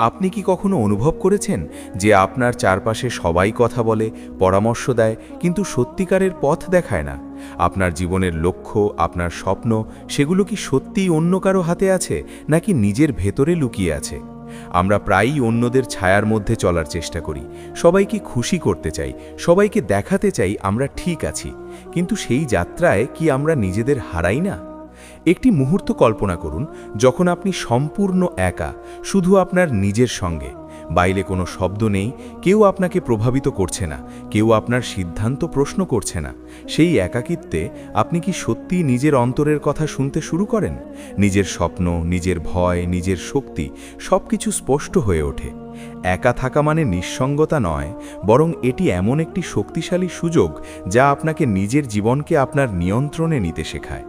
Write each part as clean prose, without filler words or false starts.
আপনি কি কখনো অনুভব করেছেন যে আপনার চারপাশে সবাই কথা বলে, পরামর্শ দেয়, কিন্তু সত্যিকারের পথ দেখায় না? আপনার জীবনের লক্ষ্য, আপনার স্বপ্ন, সেগুলো কি সত্যিই অন্য কারো হাতে আছে, নাকি নিজের ভেতরে লুকিয়ে আছে? আমরা প্রায়ই অন্যদের ছায়ার মধ্যে চলার চেষ্টা করি, সবাইকে খুশি করতে চাই, সবাইকে দেখাতে চাই আমরা ঠিক আছি, কিন্তু সেই যাত্রায় কি আমরা নিজেদের হারাই না? একটি মুহূর্ত কল্পনা করুন যখন আপনি সম্পূর্ণ একা, শুধু আপনার নিজের সঙ্গে। বাইরে কোনো শব্দ নেই, কেউ আপনাকে প্রভাবিত করছে না, কেউ আপনার সিদ্ধান্ত প্রশ্ন করছে না। সেই একাকিত্বে আপনি কি সত্যিই নিজের অন্তরের কথা শুনতে শুরু করেন? নিজের স্বপ্ন, নিজের ভয়, নিজের শক্তি সবকিছু স্পষ্ট হয়ে ওঠে। একা থাকা মানে নিঃসঙ্গতা নয়, বরং এটি এমন একটি শক্তিশালী সুযোগ যা আপনাকে নিজের জীবনকে আপনার নিয়ন্ত্রণে নিতে শেখায়।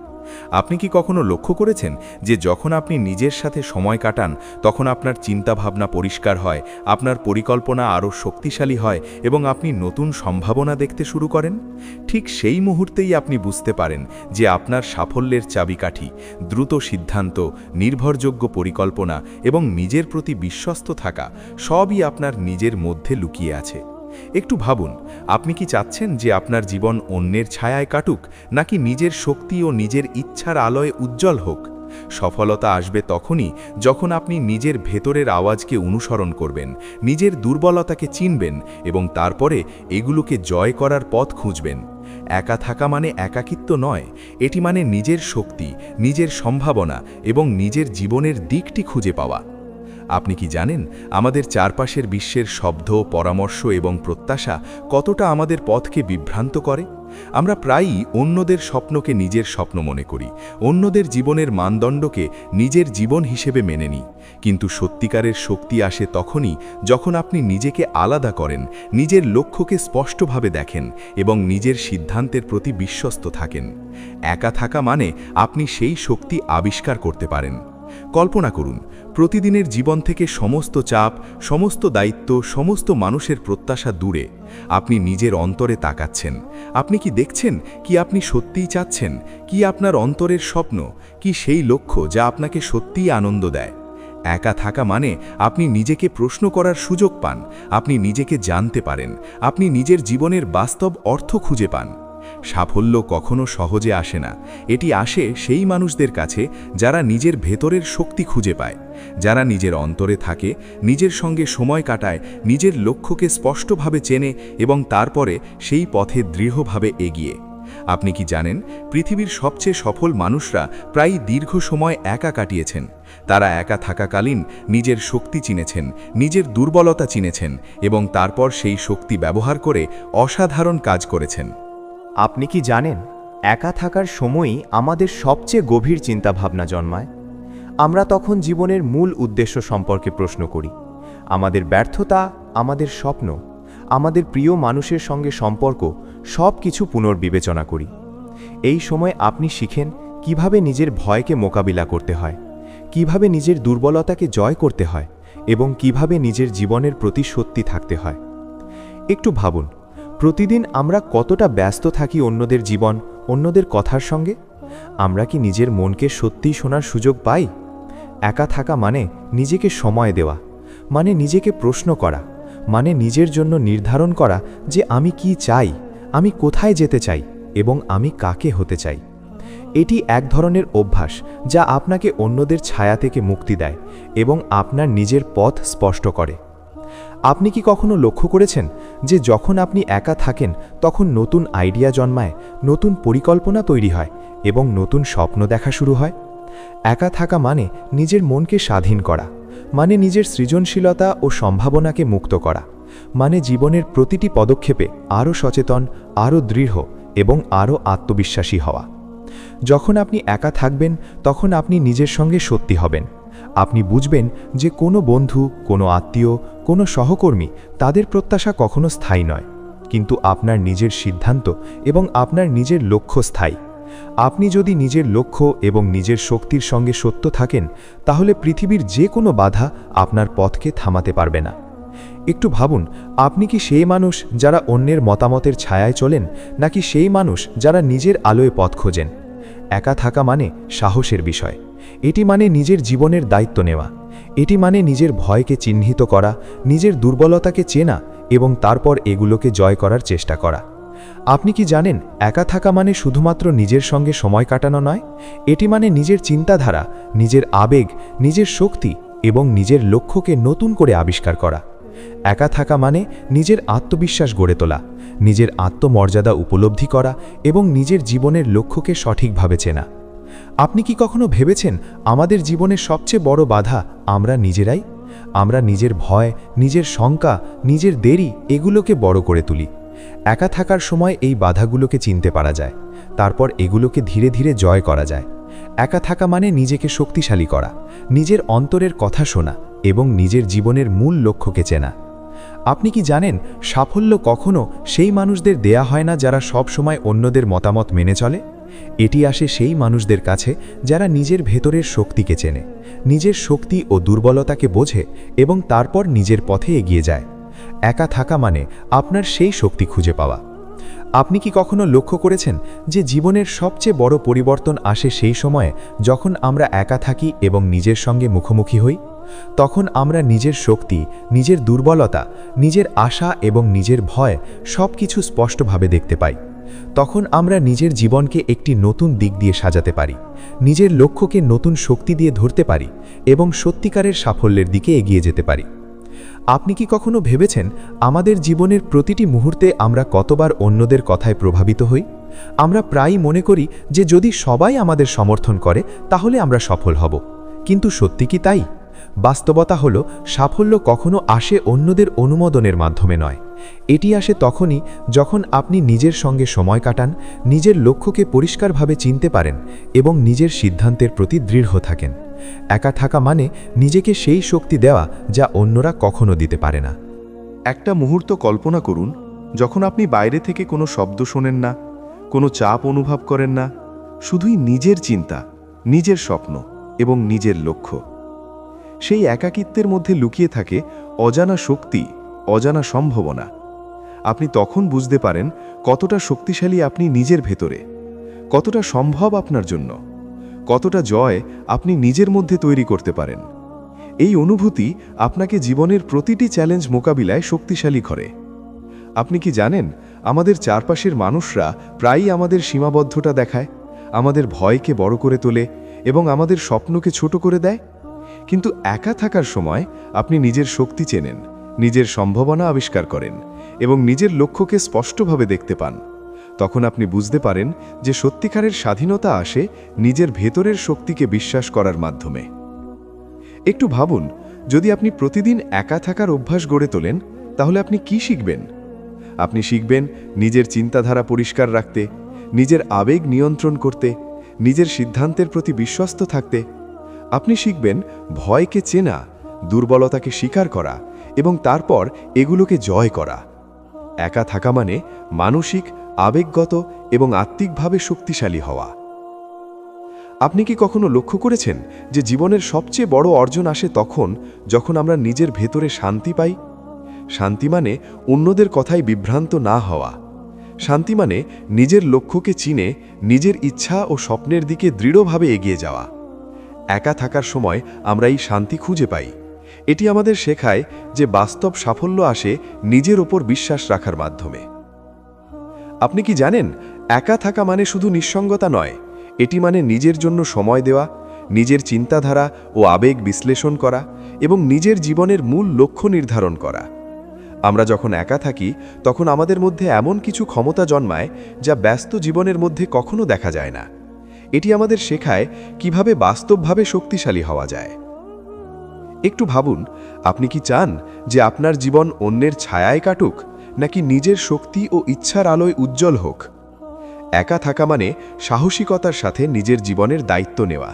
আপনি কি কখনো লক্ষ্য করেছেন যে যখন আপনি নিজের সাথে সময় কাটান, তখন আপনার চিন্তাভাবনা পরিষ্কার হয়, আপনার পরিকল্পনা আরও শক্তিশালী হয় এবং আপনি নতুন সম্ভাবনা দেখতে শুরু করেন? ঠিক সেই মুহূর্তেই আপনি বুঝতে পারেন যে আপনার সাফল্যের চাবিকাঠি, দ্রুত সিদ্ধান্ত, নির্ভরযোগ্য পরিকল্পনা এবং নিজের প্রতি বিশ্বস্ত থাকা সবই আপনার নিজের মধ্যে লুকিয়ে আছে। একটু ভাবুন, আপনি কি চাচ্ছেন যে আপনার জীবন অন্যের ছায়ায় কাটুক, নাকি নিজের শক্তি ও নিজের ইচ্ছার আলোয় উজ্জ্বল হোক? সফলতা আসবে তখনই যখন আপনি নিজের ভেতরের আওয়াজকে অনুসরণ করবেন, নিজের দুর্বলতাকে চিনবেন এবং তারপরে এগুলোকে জয় করার পথ খুঁজবেন। একা থাকা মানে একাকিত্ব নয়, এটি মানে নিজের শক্তি, নিজের সম্ভাবনা এবং নিজের জীবনের দিকটি খুঁজে পাওয়া। আপনি কি জানেন আমাদের চারপাশের বিশ্বের শব্দ, পরামর্শ এবং প্রত্যাশা কতটা আমাদের পথকে বিভ্রান্ত করে? আমরা প্রায়ই অন্যদের স্বপ্নকে নিজের স্বপ্ন মনে করি, অন্যদের জীবনের মানদণ্ডকে নিজের জীবন হিসেবে মেনে নিই। কিন্তু সত্যিকারের শক্তি আসে তখনই যখন আপনি নিজেকে আলাদা করেন, নিজের লক্ষ্যকে স্পষ্টভাবে দেখেন এবং নিজের সিদ্ধান্তের প্রতি বিশ্বস্ত থাকেন। একা থাকা মানে আপনি সেই শক্তি আবিষ্কার করতে পারেন। কল্পনা করুন, প্রতিদিনের জীবন থেকে সমস্ত চাপ, সমস্ত দায়িত্ব, সমস্ত মানুষের প্রত্যাশা দূরে আপনি নিজের অন্তরে তাকাচ্ছেন। আপনি কি দেখছেন কি আপনি সত্যিই চাচ্ছেন, কি আপনার অন্তরের স্বপ্ন, কি সেই লক্ষ্য যা আপনাকে সত্যিই আনন্দ দেয়? একা থাকা মানে আপনি নিজেকে প্রশ্ন করার সুযোগ পান, আপনি নিজেকে জানতে পারেন, আপনি নিজের জীবনের বাস্তব অর্থ খুঁজে পান। সাফল্য কখনো সহজে আসে না, এটি আসে সেই মানুষদের কাছে যারা নিজের ভেতরের শক্তি খুঁজে পায়, যারা নিজের অন্তরে থাকে, নিজের সঙ্গে সময় কাটায়, নিজের লক্ষ্যকে স্পষ্টভাবে চেনে এবং তারপরে সেই পথে দৃঢ়ভাবে এগিয়ে। আপনি কি জানেন পৃথিবীর সবচেয়ে সফল মানুষরা প্রায় দীর্ঘ সময় একা কাটিয়েছেন? তারা একা থাকাকালীন নিজের শক্তি চিনেছেন, নিজের দুর্বলতা চিনেছেন এবং তারপর সেই শক্তি ব্যবহার করে অসাধারণ কাজ করেছেন। আপনি কি জানেন একা থাকার সময়ই আমাদের সবচেয়ে গভীর চিন্তাভাবনা জন্মায়? আমরা তখন জীবনের মূল উদ্দেশ্য সম্পর্কে প্রশ্ন করি, আমাদের ব্যর্থতা, আমাদের স্বপ্ন, আমাদের প্রিয় মানুষের সঙ্গে সম্পর্ক সব কিছু পুনর্বিবেচনা করি। এই সময় আপনি শিখেন কিভাবে নিজের ভয়কে মোকাবিলা করতে হয়, কিভাবে নিজের দুর্বলতাকে জয় করতে হয় এবং কিভাবে নিজের জীবনের প্রতি সত্যি থাকতে হয়। একটু ভাবুন, প্রতিদিন আমরা কতটা ব্যস্ত থাকি অন্যদের জীবন, অন্যদের কথার সঙ্গে? আমরা কি নিজের মনকে সত্যিই শোনার সুযোগ পাই? একা থাকা মানে নিজেকে সময় দেওয়া, মানে নিজেকে প্রশ্ন করা, মানে নিজের জন্য নির্ধারণ করা যে আমি কি চাই, আমি কোথায় যেতে চাই এবং আমি কাকে হতে চাই। এটি এক ধরনের অভ্যাস যা আপনাকে অন্যদের ছায়া থেকে মুক্তি দেয় এবং আপনার নিজের পথ স্পষ্ট করে। আপনি কি কখনো লক্ষ্য করেছেন যে যখন আপনি একা থাকেন তখন নতুন আইডিয়া জন্মায়, নতুন পরিকল্পনা তৈরি হয় এবং নতুন স্বপ্ন দেখা শুরু হয়? একা থাকা মানে নিজের মনকে স্বাধীন করা, মানে নিজের সৃজনশীলতা ও সম্ভাবনাকে মুক্ত করা, মানে জীবনের প্রতিটি পদক্ষেপে আরও সচেতন, আরও দৃঢ় এবং আরও আত্মবিশ্বাসী হওয়া। যখন আপনি একা থাকবেন তখন আপনি নিজের সঙ্গে সত্যি হবেন। আপনি বুঝবেন যে কোনো বন্ধু, কোনো আত্মীয়, কোনো সহকর্মী, তাদের প্রত্যাশা কখনো স্থায়ী নয়, কিন্তু আপনার নিজের সিদ্ধান্ত এবং আপনার নিজের লক্ষ্য স্থায়ী। আপনি যদি নিজের লক্ষ্য এবং নিজের শক্তির সঙ্গে সত্য থাকেন, তাহলে পৃথিবীর যে কোনো বাধা আপনার পথকে থামাতে পারবে না। একটু ভাবুন, আপনি কি সেই মানুষ যারা অন্যের মতামতের ছায়ায় চলেন, নাকি সেই মানুষ যারা নিজের আলোয় পথ খোঁজেন? একা থাকা মানে সাহসের বিষয়, এটি মানে নিজের জীবনের দায়িত্ব নেওয়া, এটি মানে নিজের ভয়কে চিহ্নিত করা, নিজের দুর্বলতাকে চেনা এবং তারপর এগুলোকে জয় করার চেষ্টা করা। আপনি কি জানেন, একা থাকা মানে শুধুমাত্র নিজের সঙ্গে সময় কাটানো নয়, এটি মানে নিজের চিন্তাধারা, নিজের আবেগ, নিজের শক্তি এবং নিজের লক্ষ্যকে নতুন করে আবিষ্কার করা। একা থাকা মানে নিজের আত্মবিশ্বাস গড়ে তোলা, নিজের আত্মমর্যাদা উপলব্ধি করা এবং নিজের জীবনের লক্ষ্যকে সঠিকভাবে চেনা। আপনি কি কখনো ভেবেছেন আমাদের জীবনের সবচেয়ে বড় বাধা আমরা নিজেরাই? আমরা নিজের ভয়, নিজের শঙ্কা, নিজের দেরি এগুলোকে বড় করে তুলি। একা থাকার সময় এই বাধাগুলোকে চিনতে পারা যায়, তারপর এগুলোকে ধীরে ধীরে জয় করা যায়। একা থাকা মানে নিজেকে শক্তিশালী করা, নিজের অন্তরের কথা শোনা এবং নিজের জীবনের মূল লক্ষ্যকে চেনা। আপনি কি জানেন, সাফল্য কখনো সেই মানুষদের দেয়া হয় না যারা সব সময় অন্যদের মতামত মেনে চলে? এটি আসে সেই মানুষদের কাছে যারা নিজের ভেতরের শক্তিকে চেনে, নিজের শক্তি ও দুর্বলতাকে বোঝে এবং তারপর নিজের পথে এগিয়ে যায়। একা থাকা মানে আপনার সেই শক্তি খুঁজে পাওয়া। আপনি কি কখনো লক্ষ্য করেছেন যে জীবনের সবচেয়ে বড় পরিবর্তন আসে সেই সময়ে যখন আমরা একা থাকি এবং নিজের সঙ্গে মুখোমুখি হই? তখন আমরা নিজের শক্তি, নিজের দুর্বলতা, নিজের আশা এবং নিজের ভয় সব কিছু স্পষ্টভাবে দেখতে পাই। তখন আমরা নিজের জীবনকে একটি নতুন দিক দিয়ে সাজাতে পারি, নিজের লক্ষ্যকে নতুন শক্তি দিয়ে ধরতে পারি এবং সত্যিকারের সাফল্যের দিকে এগিয়ে যেতে পারি। আপনি কি কখনো ভেবেছেন আমাদের জীবনের প্রতিটি মুহূর্তে আমরা কতবার অন্যদের কথায় প্রভাবিত হই? আমরা প্রায়ই মনে করি যে যদি সবাই আমাদের সমর্থন করে তাহলে আমরা সফল হব, কিন্তু সত্যি কি তাই? বাস্তবতা হলো, সাফল্য কখনো আসে অন্যদের অনুমোদনের মাধ্যমে নয়। এটি আসে তখনই যখন আপনি নিজের সঙ্গে সময় কাটান, নিজের লক্ষ্যকে পরিষ্কারভাবে চিনতে পারেন এবং নিজের সিদ্ধান্তের প্রতি দৃঢ় থাকেন। একা থাকা মানে নিজেকে সেই শক্তি দেওয়া যা অন্যরা কখনো দিতে পারে না। একটা মুহূর্ত কল্পনা করুন যখন আপনি বাইরে থেকে কোনো শব্দ শোনেন না, কোনো চাপ অনুভব করেন না, শুধুই নিজের চিন্তা, নিজের স্বপ্ন এবং নিজের লক্ষ্য। সেই একাকিত্বের মধ্যে লুকিয়ে থাকে অজানা শক্তি, অজানা সম্ভাবনা। আপনি তখন বুঝতে পারেন কতটা শক্তিশালী আপনি নিজের ভেতরে, কতটা সম্ভব আপনার জন্য, কতটা জয় আপনি নিজের মধ্যে তৈরি করতে পারেন। এই অনুভূতি আপনাকে জীবনের প্রতিটি চ্যালেঞ্জ মোকাবিলায় শক্তিশালী করে। আপনি কি জানেন, আমাদের চারপাশের মানুষরা প্রায়ই আমাদের সীমাবদ্ধতা দেখায়, আমাদের ভয়কে বড় করে তোলে এবং আমাদের স্বপ্নকে ছোট করে দেয়। কিন্তু একা থাকার সময় আপনি নিজের শক্তি চেনেন, নিজের সম্ভাবনা আবিষ্কার করেন এবং নিজের লক্ষ্যকে স্পষ্টভাবে দেখতে পান। তখন আপনি বুঝতে পারেন যে সত্যিকারের স্বাধীনতা আসে নিজের ভেতরের শক্তিকে বিশ্বাস করার মাধ্যমে। একটু ভাবুন, যদি আপনি প্রতিদিন একা থাকার অভ্যাস গড়ে তোলেন, তাহলে আপনি কি শিখবেন? আপনি শিখবেন নিজের চিন্তাধারা পরিষ্কার রাখতে, নিজের আবেগ নিয়ন্ত্রণ করতে, নিজের সিদ্ধান্তের প্রতি বিশ্বস্ত থাকতে। আপনি শিখবেন ভয়কে চেনা, দুর্বলতাকে স্বীকার করা এবং তারপর এগুলোকে জয় করা। একা থাকা মানে মানসিক, আবেগগত এবং আত্মিকভাবে শক্তিশালী হওয়া। আপনি কি কখনো লক্ষ্য করেছেন যে জীবনের সবচেয়ে বড় অর্জন আসে তখন যখন আমরা নিজের ভেতরে শান্তি পাই? শান্তি মানে অন্যদের কথায় বিভ্রান্ত না হওয়া। শান্তি মানে নিজের লক্ষ্যকে চিনে নিজের ইচ্ছা ও স্বপ্নের দিকে দৃঢ়ভাবে এগিয়ে যাওয়া। একা থাকার সময় আমরা এই শান্তি খুঁজে পাই। এটি আমাদের শেখায় যে বাস্তব সাফল্য আসে নিজের ওপর বিশ্বাস রাখার মাধ্যমে। আপনি কি জানেন, একা থাকা মানে শুধু নিঃসঙ্গতা নয়, এটি মানে নিজের জন্য সময় দেওয়া, নিজের চিন্তাধারা ও আবেগ বিশ্লেষণ করা এবং নিজের জীবনের মূল লক্ষ্য নির্ধারণ করা। আমরা যখন একা থাকি তখন আমাদের মধ্যে এমন কিছু ক্ষমতা জন্মায় যা ব্যস্ত জীবনের মধ্যে কখনো দেখা যায় না। এটি আমাদের শেখায় কিভাবে বাস্তবভাবে শক্তিশালী হওয়া যায়। একটু ভাবুন, আপনি কি চান যে আপনার জীবন অন্যের ছায়ায় কাটুক, নাকি নিজের শক্তি ও ইচ্ছার আলোয় উজ্জ্বল হোক? একা থাকা মানে সাহসিকতার সাথে নিজের জীবনের দায়িত্ব নেওয়া।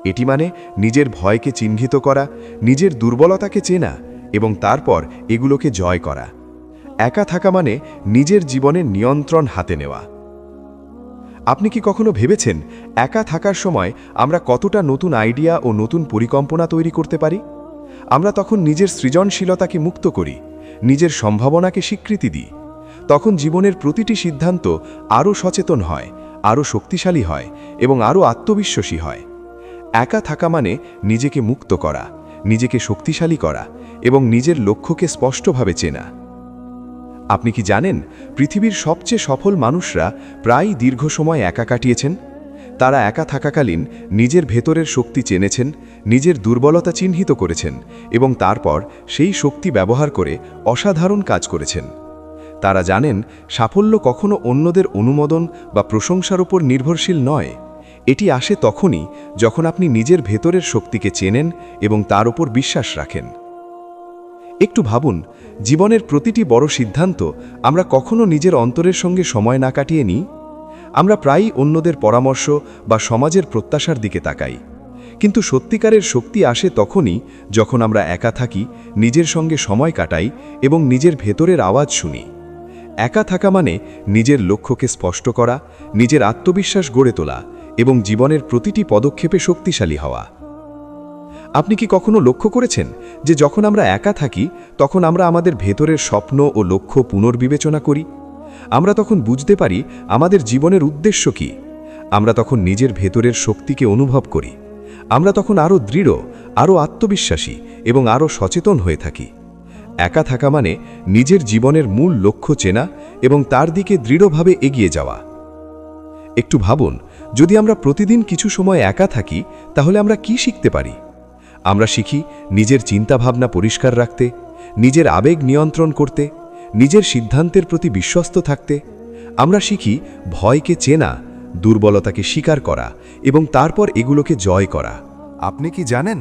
এটি মানে নিজের ভয়কে চিহ্নিত করা, নিজের দুর্বলতাকে চেনা এবং তারপর এগুলোকে জয় করা। একা থাকা মানে নিজের জীবনের নিয়ন্ত্রণ হাতে নেওয়া। আপনি কি কখনো ভেবেছেন একা থাকার সময় আমরা কতটা নতুন আইডিয়া ও নতুন পরিকল্পনা তৈরি করতে পারি? আমরা তখন নিজের সৃজনশীলতাকে মুক্ত করি, নিজের সম্ভাবনাকে স্বীকৃতি দিই। তখন জীবনের প্রতিটি সিদ্ধান্ত আরও সচেতন হয়, আরও শক্তিশালী হয় এবং আরও আত্মবিশ্বাসী হয়। একা থাকা মানে নিজেকে মুক্ত করা, নিজেকে শক্তিশালী করা এবং নিজের লক্ষ্যকে স্পষ্টভাবে চেনা। আপনি কি জানেন, পৃথিবীর সবচেয়ে সফল মানুষরা প্রায় দীর্ঘ সময় একা কাটিয়েছেন? তারা একা থাকাকালীন নিজের ভেতরের শক্তি চেনেছেন, নিজের দুর্বলতা চিহ্নিত করেছেন এবং তারপর সেই শক্তি ব্যবহার করে অসাধারণ কাজ করেছেন। তারা জানেন, সাফল্য কখনো অন্যদের অনুমোদন বা প্রশংসার উপর নির্ভরশীল নয়। এটি আসে তখনই যখন আপনি নিজের ভেতরের শক্তিকে চেনেন এবং তার উপর বিশ্বাস রাখেন। একটু ভাবুন, জীবনের প্রতিটি বড় সিদ্ধান্ত আমরা কখনো নিজের অন্তরের সঙ্গে সময় না কাটিয়ে নিই। আমরা প্রায়ই অন্যদের পরামর্শ বা সমাজের প্রত্যাশার দিকে তাকাই, কিন্তু সত্যিকারের শক্তি আসে তখনই যখন আমরা একা থাকি, নিজের সঙ্গে সময় কাটাই এবং নিজের ভেতরের আওয়াজ শুনি। একা থাকা মানে নিজের লক্ষ্যকে স্পষ্ট করা, নিজের আত্মবিশ্বাস গড়ে তোলা এবং জীবনের প্রতিটি পদক্ষেপে শক্তিশালী হওয়া। আপনি কি কখনো লক্ষ্য করেছেন যে যখন আমরা একা থাকি তখন আমরা আমাদের ভেতরের স্বপ্ন ও লক্ষ্য পুনর্বিবেচনা করি? আমরা তখন বুঝতে পারি আমাদের জীবনের উদ্দেশ্য কী। আমরা তখন নিজের ভেতরের শক্তিকে অনুভব করি। আমরা তখন আরও দৃঢ়, আরও আত্মবিশ্বাসী এবং আরও সচেতন হয়ে থাকি। একা থাকা মানে নিজের জীবনের মূল লক্ষ্য চেনা এবং তার দিকে দৃঢ়ভাবে এগিয়ে যাওয়া। একটু ভাবুন, যদি আমরা প্রতিদিন কিছু সময় একা থাকি তাহলে আমরা কি শিখতে পারি? আমরা শিখি নিজের চিন্তাভাবনা পরিষ্কার রাখতে, নিজের আবেগ নিয়ন্ত্রণ করতে, নিজের সিদ্ধান্তের প্রতি বিশ্বস্ত থাকতে। আমরা শিখি ভয়কে চেনা, দুর্বলতাকে স্বীকার করা এবং তারপর এগুলোকে জয় করা। আপনি কি জানেন,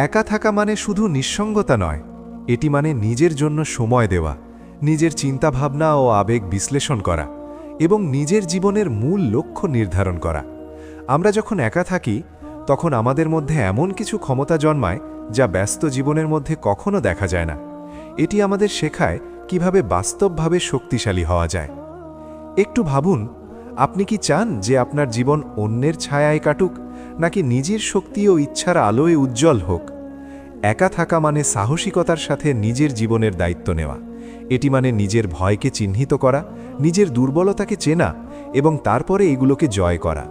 একা থাকা মানে শুধু নিঃসঙ্গতা নয়, এটি মানে নিজের জন্য সময় দেওয়া, নিজের চিন্তাভাবনা ও আবেগ বিশ্লেষণ করা এবং নিজের জীবনের মূল লক্ষ্য নির্ধারণ করা। আমরা যখন একা থাকি তখন আমাদের মধ্যে এমন কিছু ক্ষমতা জন্মায় যা ব্যস্ত জীবনের মধ্যে কখনো দেখা যায় না। এটি আমাদের শেখায় কিভাবে বাস্তবভাবে শক্তিশালী হওয়া যায়। একটু ভাবুন, আপনি কি চান যে আপনার জীবন অন্যের ছায়ায় কাটুক, নাকি নিজের শক্তি ও ইচ্ছার আলোয় উজ্জ্বল হোক? একা থাকা মানে সাহসিকতার সাথে নিজের জীবনের দায়িত্ব নেওয়া। এটি মানে নিজের ভয়কে চিহ্নিত করা, নিজের দুর্বলতাকে চেনা এবং তারপরে এগুলোকে জয় করা।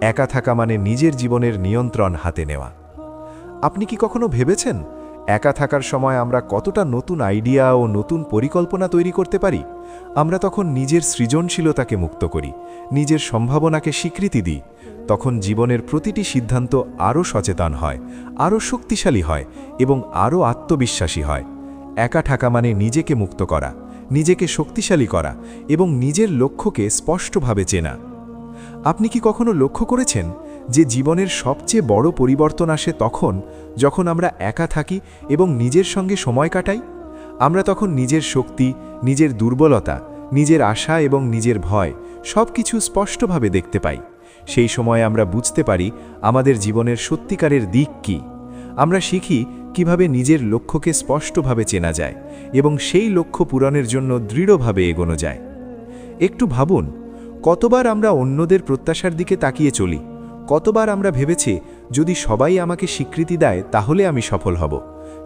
একা থাকা মানে নিজের জীবনের নিয়ন্ত্রণ হাতে নেওয়া। আপনি কি কখনো ভেবেছেন একা থাকার সময় আমরা কতটা নতুন আইডিয়া ও নতুন পরিকল্পনা তৈরি করতে পারি? আমরা তখন নিজের সৃজনশীলতাকে মুক্ত করি, নিজের সম্ভাবনাকে স্বীকৃতি দিই। তখন জীবনের প্রতিটি সিদ্ধান্ত আরও সচেতন হয়, আরও শক্তিশালী হয় এবং আরও আত্মবিশ্বাসী হয়। একা থাকা মানে নিজেকে মুক্ত করা, নিজেকে শক্তিশালী করা এবং নিজের লক্ষ্যকে স্পষ্টভাবে চেনা। আপনি কি কখনো লক্ষ্য করেছেন যে জীবনের সবচেয়ে বড় পরিবর্তন আসে তখন যখন আমরা একা থাকি এবং নিজের সঙ্গে সময় কাটাই? আমরা তখন নিজের শক্তি, নিজের দুর্বলতা, নিজের আশা এবং নিজের ভয় সব কিছু স্পষ্টভাবে দেখতে পাই। সেই সময় আমরা বুঝতে পারি আমাদের জীবনের সত্যিকারের দিক কী। আমরা শিখি কিভাবে নিজের লক্ষ্যকে স্পষ্টভাবে চেনা যায় এবং সেই লক্ষ্য পূরণের জন্য দৃঢ়ভাবে এগোনো যায়। একটু ভাবুন, কতবার আমরা অন্যদের প্রত্যাশার দিকে তাকিয়ে চলি, কতবার আমরা ভেবেছি যদি সবাই আমাকে স্বীকৃতি দেয় তাহলে আমি সফল হব।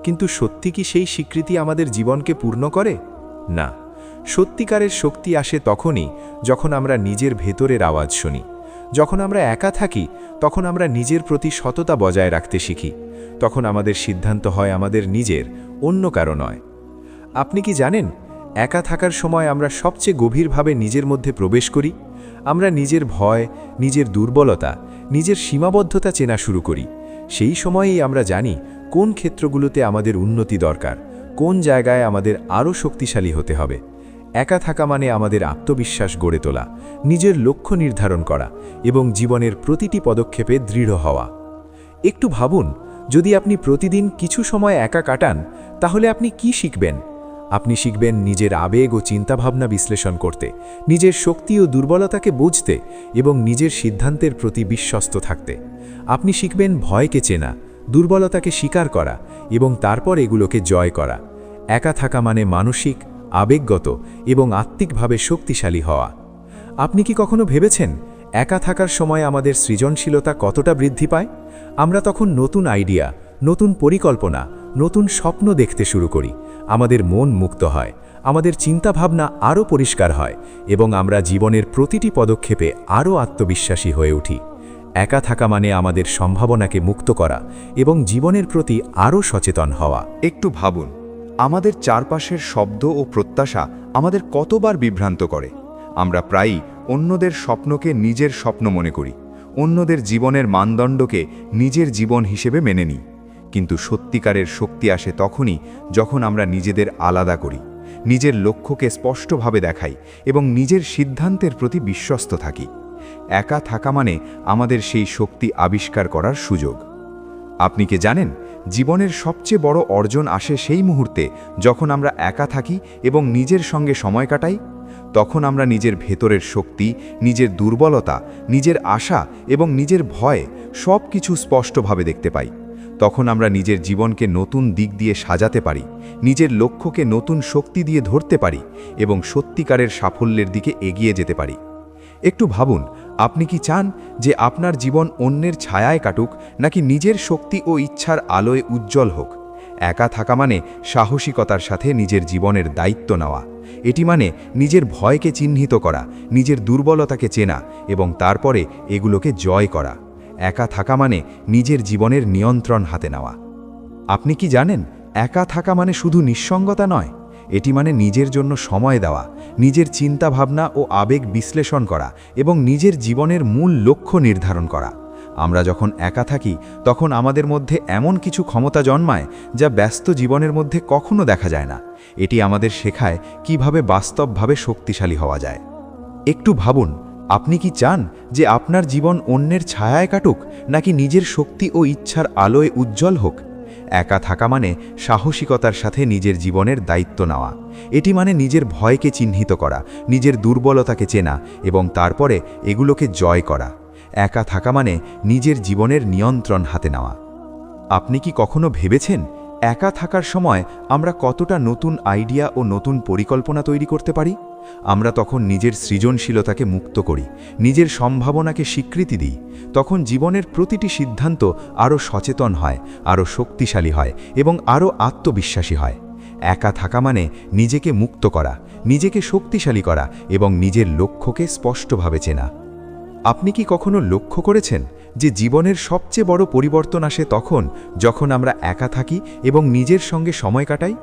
কিন্তু সত্যি কি সেই স্বীকৃতি আমাদের জীবনকে পূর্ণ করে? না। সত্যিকারের শক্তি আসে তখনই যখন আমরা নিজের ভেতরের আওয়াজ শুনি। যখন আমরা একা থাকি তখন আমরা নিজের প্রতি সততা বজায় রাখতে শিখি। তখন আমাদের সিদ্ধান্ত হয় আমাদের নিজের, অন্য কারো নয়। আপনি কি জানেন, একা থাকার সময় আমরা সবচেয়ে গভীরভাবে নিজের মধ্যে প্রবেশ করি। আমরা নিজের ভয়, নিজের দুর্বলতা, নিজের সীমাবদ্ধতা চেনা শুরু করি। সেই সময়েই আমরা জানি কোন ক্ষেত্রগুলোতে আমাদের উন্নতি দরকার, কোন জায়গায় আমাদের আরও শক্তিশালী হতে হবে। একা থাকা মানে আমাদের আত্মবিশ্বাস গড়ে তোলা, নিজের লক্ষ্য নির্ধারণ করা এবং জীবনের প্রতিটি পদক্ষেপে দৃঢ় হওয়া। একটু ভাবুন, যদি আপনি প্রতিদিন কিছু সময় একা কাটান তাহলে আপনি কি শিখবেন? আপনি শিখবেন নিজের আবেগ ও চিন্তাভাবনা বিশ্লেষণ করতে, নিজের শক্তি ও দুর্বলতাকে বুঝতে এবং নিজের সিদ্ধান্তের প্রতি বিশ্বস্ত থাকতে। আপনি শিখবেন ভয়কে চেনা, দুর্বলতাকে স্বীকার করা এবং তারপর এগুলোকে জয় করা। একা থাকা মানে মানসিক, আবেগগত এবং আত্মিকভাবে শক্তিশালী হওয়া। আপনি কি কখনো ভেবেছেন একা থাকার সময় আমাদের সৃজনশীলতা কতটা বৃদ্ধি পায়? আমরা তখন নতুন আইডিয়া, নতুন পরিকল্পনা, নতুন স্বপ্ন দেখতে শুরু করি। আমাদের মন মুক্ত হয়, আমাদের চিন্তাভাবনা আরও পরিষ্কার হয় এবং আমরা জীবনের প্রতিটি পদক্ষেপে আরও আত্মবিশ্বাসী হয়ে উঠি। একা থাকা মানে আমাদের সম্ভাবনাকে মুক্ত করা এবং জীবনের প্রতি আরও সচেতন হওয়া। একটু ভাবুন, আমাদের চারপাশের শব্দ ও প্রত্যাশা আমাদের কতবার বিভ্রান্ত করে। আমরা প্রায়ই অন্যদের স্বপ্নকে নিজের স্বপ্ন মনে করি, অন্যদের জীবনের মানদণ্ডকে নিজের জীবন হিসেবে মেনে নিই। কিন্তু সত্যিকারের শক্তি আসে তখনই যখন আমরা নিজেদের আলাদা করি, নিজের লক্ষ্যকে স্পষ্টভাবে দেখাই এবং নিজের সিদ্ধান্তের প্রতি বিশ্বস্ত থাকি। একা থাকা মানে আমাদের সেই শক্তি আবিষ্কার করার সুযোগ। আপনি কি জানেন, জীবনের সবচেয়ে বড় অর্জন আসে সেই মুহূর্তে যখন আমরা একা থাকি এবং নিজের সঙ্গে সময় কাটাই। তখন আমরা নিজের ভেতরের শক্তি, নিজের দুর্বলতা, নিজের আশা এবং নিজের ভয় সব কিছু স্পষ্টভাবে দেখতে পাই। তখন আমরা নিজের জীবনকে নতুন দিক দিয়ে সাজাতে পারি, নিজের লক্ষ্যকে নতুন শক্তি দিয়ে ধরতে পারি এবং সত্যিকারের সাফল্যের দিকে এগিয়ে যেতে পারি। একটু ভাবুন, আপনি কি চান যে আপনার জীবন অন্যের ছায়ায় কাটুক, নাকি নিজের শক্তি ও ইচ্ছার আলোয় উজ্জ্বল হোক? একা থাকা মানে সাহসিকতার সাথে নিজের জীবনের দায়িত্ব নেওয়া। এটি মানে নিজের ভয়কে চিহ্নিত করা, নিজের দুর্বলতাকে চেনা এবং তারপরে এগুলোকে জয় করা। একা থাকা মানে নিজের জীবনের নিয়ন্ত্রণ হাতে নেওয়া। আপনি কি জানেন, একা থাকা মানে শুধু নিঃসঙ্গতা নয়, এটি মানে নিজের জন্য সময় দেওয়া, নিজের চিন্তাভাবনা ও আবেগ বিশ্লেষণ করা এবং নিজের জীবনের মূল লক্ষ্য নির্ধারণ করা। আমরা যখন একা থাকি তখন আমাদের মধ্যে এমন কিছু ক্ষমতা জন্মায় যা ব্যস্ত জীবনের মধ্যে কখনো দেখা যায় না। এটি আমাদের শেখায় কিভাবে বাস্তবভাবে শক্তিশালী হওয়া যায়। একটু ভাবুন, আপনি কি চান যে আপনার জীবন অন্যের ছায়ায় কাটুক, নাকি নিজের শক্তি ও ইচ্ছার আলোয় উজ্জ্বল হোক? একা থাকা মানে সাহসিকতার সাথে নিজের জীবনের দায়িত্ব নেওয়া। এটি মানে নিজের ভয়কে চিহ্নিত করা, নিজের দুর্বলতাকে চেনা এবং তারপরে এগুলোকে জয় করা। একা থাকা মানে নিজের জীবনের নিয়ন্ত্রণ হাতে নেওয়া। আপনি কি কখনো ভেবেছেন, একা থাকার সময় আমরা কতটা নতুন আইডিয়া ও নতুন পরিকল্পনা তৈরি করতে পারি? আমরা তখন নিজের সৃজনশীলতাকে মুক্ত করি, নিজের সম্ভাবনাকে স্বীকৃতি দিই। তখন জীবনের প্রতিটি সিদ্ধান্ত আরও সচেতন হয়, আরও শক্তিশালী হয় এবং আরও আত্মবিশ্বাসী হয়। একা থাকা মানে নিজেকে মুক্ত করা, নিজেকে শক্তিশালী করা এবং নিজের লক্ষ্যকে স্পষ্টভাবে চেনা। আপনি কি কখনো লক্ষ্য করেছেন যে জীবনের সবচেয়ে বড় পরিবর্তন আসে তখন যখন আমরা একা থাকি এবং নিজের সঙ্গে সময় কাটাই?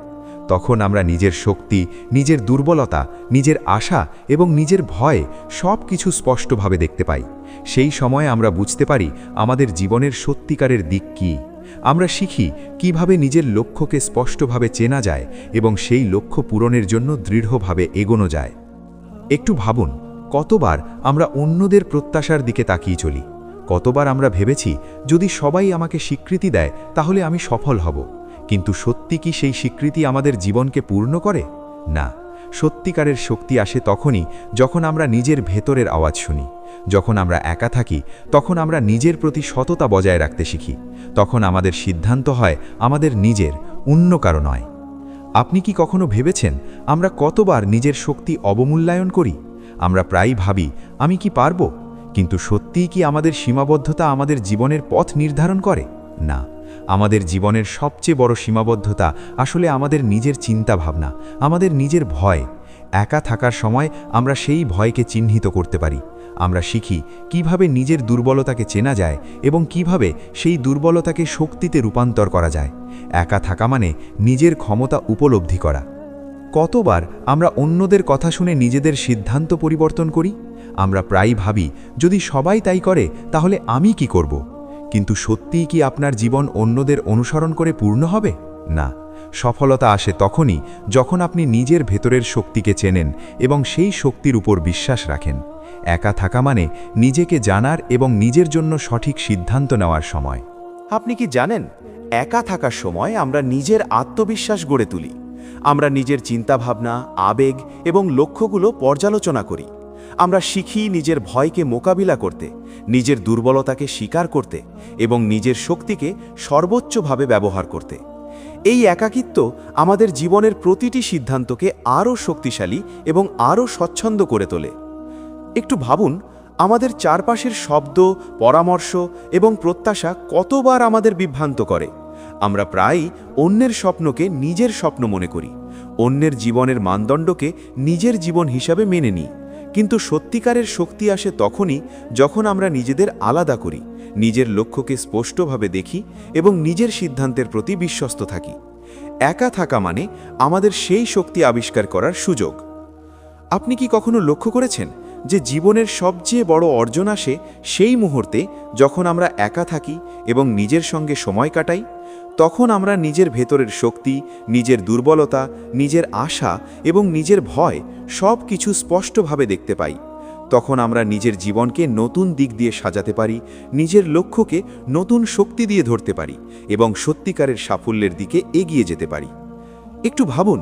তখন আমরা নিজের শক্তি, নিজের দুর্বলতা, নিজের আশা এবং নিজের ভয় সব কিছু স্পষ্টভাবে দেখতে পাই। সেই সময় আমরা বুঝতে পারি আমাদের জীবনের সত্যিকারের দিক কী। আমরা শিখি কিভাবে নিজের লক্ষ্যকে স্পষ্টভাবে চেনা যায় এবং সেই লক্ষ্য পূরণের জন্য দৃঢ়ভাবে এগোনো যায়। একটু ভাবুন, কতবার আমরা অন্যদের প্রত্যাশার দিকে তাকিয়ে চলি। কতবার আমরা ভেবেছি, যদি সবাই আমাকে স্বীকৃতি দেয় তাহলে আমি সফল হব। কিন্তু সত্যি কি সেই স্বীকৃতি আমাদের জীবনকে পূর্ণ করে? না। সত্যিকারের শক্তি আসে তখনই যখন আমরা নিজের ভেতরের আওয়াজ শুনি। যখন আমরা একা থাকি তখন আমরা নিজের প্রতি সততা বজায় রাখতে শিখি। তখন আমাদের সিদ্ধান্ত হয় আমাদের নিজের, অন্য কারো নয়। আপনি কি কখনো ভেবেছেন, আমরা কতবার নিজের শক্তি অবমূল্যায়ন করি? আমরা প্রায়ই ভাবি, আমি কি পারবো? কিন্তু সত্যিই কি আমাদের সীমাবদ্ধতা আমাদের জীবনের পথ নির্ধারণ করে? না। আমাদের জীবনের সবচেয়ে বড় সীমাবদ্ধতা আসলে আমাদের নিজের চিন্তাভাবনা, আমাদের নিজের ভয়। একা থাকার সময় আমরা সেই ভয়কে চিহ্নিত করতে পারি। আমরা শিখি কিভাবে নিজের দুর্বলতাকে চেনা যায় এবং কিভাবে সেই দুর্বলতাকে শক্তিতে রূপান্তর করা যায়। একা থাকা মানে নিজের ক্ষমতা উপলব্ধি করা। কতবার আমরা অন্যদের কথা শুনে নিজেদের সিদ্ধান্ত পরিবর্তন করি? আমরা প্রায়ই ভাবি, যদি সবাই তাই করে তাহলে আমি কি করব? কিন্তু সত্যিই কি আপনার জীবন অন্যদের অনুসরণ করে পূর্ণ হবে? না। সফলতা আসে তখনই যখন আপনি নিজের ভেতরের শক্তিকে চেনেন এবং সেই শক্তির উপর বিশ্বাস রাখেন। একা থাকা মানে নিজেকে জানার এবং নিজের জন্য সঠিক সিদ্ধান্ত নেওয়ার সময়। আপনি কি জানেন, একা থাকার সময় আমরা নিজের আত্মবিশ্বাস গড়ে তুলি। আমরা নিজের চিন্তাভাবনা, আবেগ এবং লক্ষ্যগুলো পর্যালোচনা করি। আমরা শিখি নিজের ভয়কে মোকাবিলা করতে, নিজের দুর্বলতাকে স্বীকার করতে এবং নিজের শক্তিকে সর্বোচ্চভাবে ব্যবহার করতে। এই একাকিত্ব আমাদের জীবনের প্রতিটি সিদ্ধান্তকে আরও শক্তিশালী এবং আরও স্বচ্ছন্দ করে তোলে। একটু ভাবুন, আমাদের চারপাশের শব্দ, পরামর্শ এবং প্রত্যাশা কতবার আমাদের বিভ্রান্ত করে। আমরা প্রায়ই অন্যের স্বপ্নকে নিজের স্বপ্ন মনে করি, অন্যের জীবনের মানদণ্ডকে নিজের জীবন হিসাবে মেনে নিই। কিন্তু সত্যিকারের শক্তি আসে তখনই যখন আমরা নিজেদের আলাদা করি, নিজের লক্ষ্যকে স্পষ্টভাবে দেখি এবং নিজের সিদ্ধান্তের প্রতি বিশ্বস্ত থাকি। একা থাকা মানে আমাদের সেই শক্তি আবিষ্কার করার সুযোগ। আপনি কি কখনো লক্ষ্য করেছেন যে জীবনের সবচেয়ে বড় অর্জন আসে সেই মুহূর্তে যখন আমরা একা থাকি এবং নিজের সঙ্গে সময় কাটাই? তখন আমরা নিজের ভেতরের শক্তি, নিজের দুর্বলতা, নিজের আশা এবং নিজের ভয় সব কিছু স্পষ্টভাবে দেখতে পাই। তখন আমরা নিজের জীবনকে নতুন দিক দিয়ে সাজাতে পারি, নিজের লক্ষ্যকে নতুন শক্তি দিয়ে ধরতে পারি এবং সত্যিকারের সাফল্যের দিকে এগিয়ে যেতে পারি। একটু ভাবুন,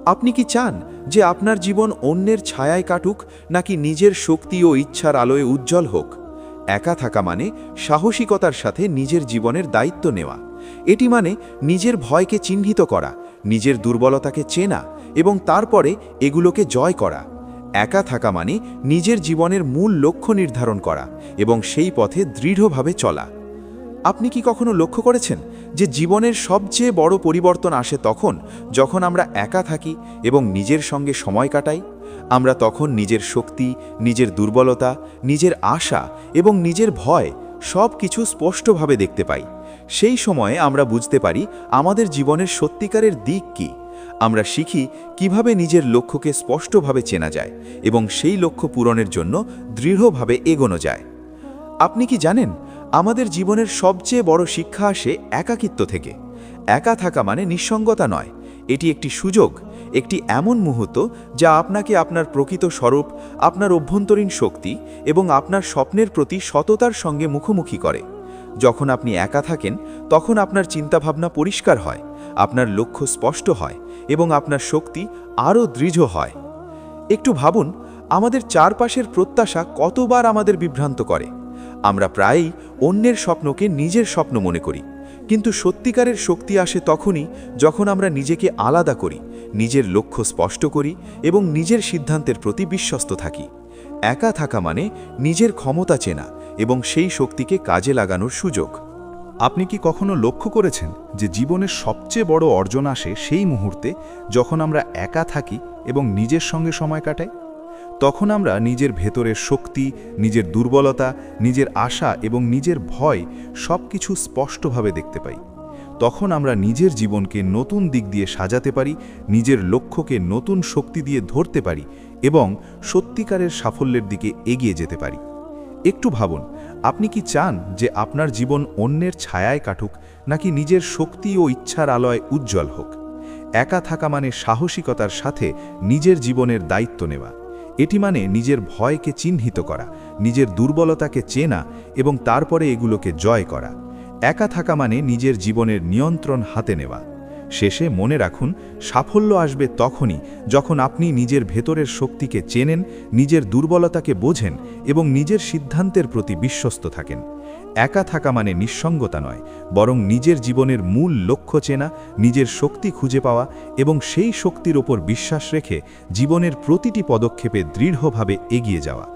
আপনি কি চান যে আপনার জীবন অন্যের ছায়ায় কাটুক, নাকি নিজের শক্তি ও ইচ্ছার আলোয় উজ্জ্বল হোক? একা থাকা মানে সাহসিকতার সাথে নিজের জীবনের দায়িত্ব নেওয়া। এটি মানে নিজের ভয়কে চিহ্নিত করা, নিজের দুর্বলতাকে চেনা এবং তারপরে এগুলোকে জয় করা। একা থাকা মানে নিজের জীবনের মূল লক্ষ্য নির্ধারণ করা এবং সেই পথে দৃঢ়ভাবে চলা। আপনি কি কখনো লক্ষ্য করেছেন যে জীবনের সবচেয়ে বড় পরিবর্তন আসে তখন যখন আমরা একা থাকি এবং নিজের সঙ্গে সময় কাটাই? আমরা তখন নিজের শক্তি, নিজের দুর্বলতা, নিজের আশা এবং নিজের ভয় সব কিছু স্পষ্টভাবে দেখতে পাই। সেই সময়ে আমরা বুঝতে পারি আমাদের জীবনের সত্যিকারের দিক কী। আমরা শিখি কিভাবে নিজের লক্ষ্যকে স্পষ্টভাবে চেনা যায় এবং সেই লক্ষ্য পূরণের জন্য দৃঢ়ভাবে এগোনো যায়। আপনি কি জানেন, আমাদের জীবনের সবচেয়ে বড় শিক্ষা আসে একাকিত্ব থেকে। একা থাকা মানে নিঃসঙ্গতা নয়, এটি একটি সুযোগ, একটি এমন মুহূর্ত যা আপনাকে আপনার প্রকৃত স্বরূপ, আপনার অভ্যন্তরীণ শক্তি এবং আপনার স্বপ্নের প্রতি সততার সঙ্গে মুখোমুখি করে। যখন আপনি একা থাকেন তখন আপনার চিন্তাভাবনা পরিষ্কার হয়, আপনার লক্ষ্য স্পষ্ট হয় এবং আপনার শক্তি আরও দৃঢ় হয়। একটু ভাবুন, আমাদের চারপাশের প্রত্যাশা কতবার আমাদের বিভ্রান্ত করে। আমরা প্রায়ই অন্যের স্বপ্নকে নিজের স্বপ্ন মনে করি, কিন্তু সত্যিকারের শক্তি আসে তখনই যখন আমরা নিজেকে আলাদা করি, নিজের লক্ষ্য স্পষ্ট করি এবং নিজের সিদ্ধান্তের প্রতি বিশ্বস্ত থাকি। একা থাকা মানে নিজের ক্ষমতা চেনা এবং সেই শক্তিকে কাজে লাগানোর সুযোগ। আপনি কি কখনো লক্ষ্য করেছেন যে জীবনের সবচেয়ে বড় অর্জন আসে সেই মুহূর্তে যখন আমরা একা থাকি এবং নিজের সঙ্গে সময় কাটাই? তখন আমরা নিজের ভেতরের শক্তি, নিজের দুর্বলতা, নিজের আশা এবং নিজের ভয় সব কিছু স্পষ্টভাবে দেখতে পাই। তখন আমরা নিজের জীবনকে নতুন দিক দিয়ে সাজাতে পারি, নিজের লক্ষ্যকে নতুন শক্তি দিয়ে ধরতে পারি এবং সত্যিকারের সাফল্যের দিকে এগিয়ে যেতে পারি। একটু ভাবুন, আপনি কি চান যে আপনার জীবন অন্যের ছায়ায় কাটুক, নাকি নিজের শক্তি ও ইচ্ছার আলোয় উজ্জ্বল হোক? একা থাকা মানে সাহসিকতার সাথে নিজের জীবনের দায়িত্ব নেওয়া। এটি মানে নিজের ভয়কে চিহ্নিত করা, নিজের দুর্বলতাকে চেনা এবং তারপরে এগুলোকে জয় করা। একা থাকা মানে নিজের জীবনের নিয়ন্ত্রণ হাতে নেওয়া। শেষে মনে রাখুন, সাফল্য আসবে তখনই যখন আপনি নিজের ভেতরের শক্তিকে চেনেন, নিজের দুর্বলতাকে বোঝেন এবং নিজের সিদ্ধান্তের প্রতি বিশ্বস্ত থাকেন। একা থাকা মানে নিঃসঙ্গতা নয়, বরং নিজের জীবনের মূল লক্ষ্য চেনা, নিজের শক্তি খুঁজে পাওয়া এবং সেই শক্তির ওপর বিশ্বাস রেখে জীবনের প্রতিটি পদক্ষেপে দৃঢ়ভাবে এগিয়ে যাওয়া।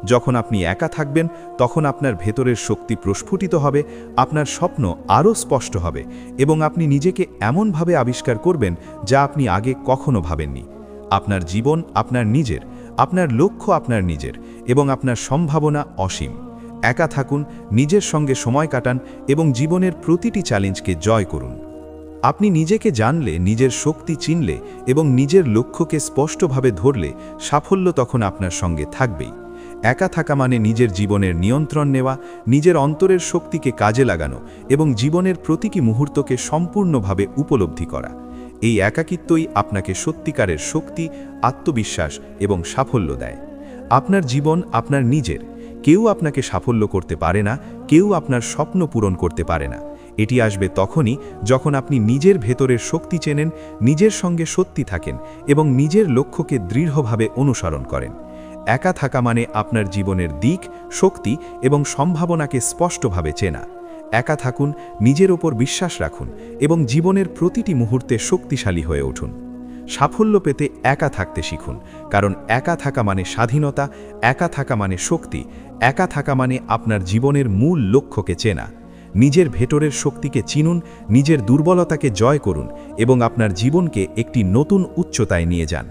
যখন আপনি একা থাকবেন তখন আপনার ভেতরের শক্তি প্রস্ফুটিত হবে, আপনার স্বপ্ন আরও স্পষ্ট হবে এবং আপনি নিজেকে এমনভাবে আবিষ্কার করবেন যা আপনি আগে কখনো ভাবেননি। আপনার জীবন আপনার নিজের, আপনার লক্ষ্য আপনার নিজের এবং আপনার সম্ভাবনা অসীম। একা থাকুন, নিজের সঙ্গে সময় কাটান এবং জীবনের প্রতিটি চ্যালেঞ্জকে জয় করুন। আপনি নিজেকে জানলে, নিজের শক্তি চিনলে এবং নিজের লক্ষ্যকে স্পষ্টভাবে ধরলে সাফল্য তখন আপনার সঙ্গে থাকবেই। একা থাকা মানে নিজের জীবনের নিয়ন্ত্রণ নেওয়া, নিজের অন্তরের শক্তিকে কাজে লাগানো এবং জীবনের প্রতিটি মুহূর্তকে সম্পূর্ণভাবে উপলব্ধি করা। এই একাকিত্বই আপনাকে সত্যিকারের শক্তি, আত্মবিশ্বাস এবং সাফল্য দেয়। আপনার জীবন আপনার নিজের। কেউ আপনাকে সাফল্য করতে পারে না, কেউ আপনার স্বপ্ন পূরণ করতে পারে না। এটি আসবে তখনই যখন আপনি নিজের ভেতরের শক্তি চেনেন, নিজের সঙ্গে সত্যি থাকেন এবং নিজের লক্ষ্যকে দৃঢ়ভাবে অনুসরণ করেন। একা থাকা মানে আপনার জীবনের দিক, শক্তি এবং সম্ভাবনাকে স্পষ্টভাবে চেনা। একা থাকুন, নিজের ওপর বিশ্বাস রাখুন এবং জীবনের প্রতিটি মুহূর্তে শক্তিশালী হয়ে উঠুন। সাফল্য পেতে একা থাকতে শিখুন, কারণ একা থাকা মানে স্বাধীনতা, একা থাকা মানে শক্তি, একা থাকা মানে আপনার জীবনের মূল লক্ষ্যকে চেনা। নিজের ভেতরের শক্তিকে চিনুন, নিজের দুর্বলতাকে জয় করুন এবং আপনার জীবনকে একটি নতুন উচ্চতায় নিয়ে যান।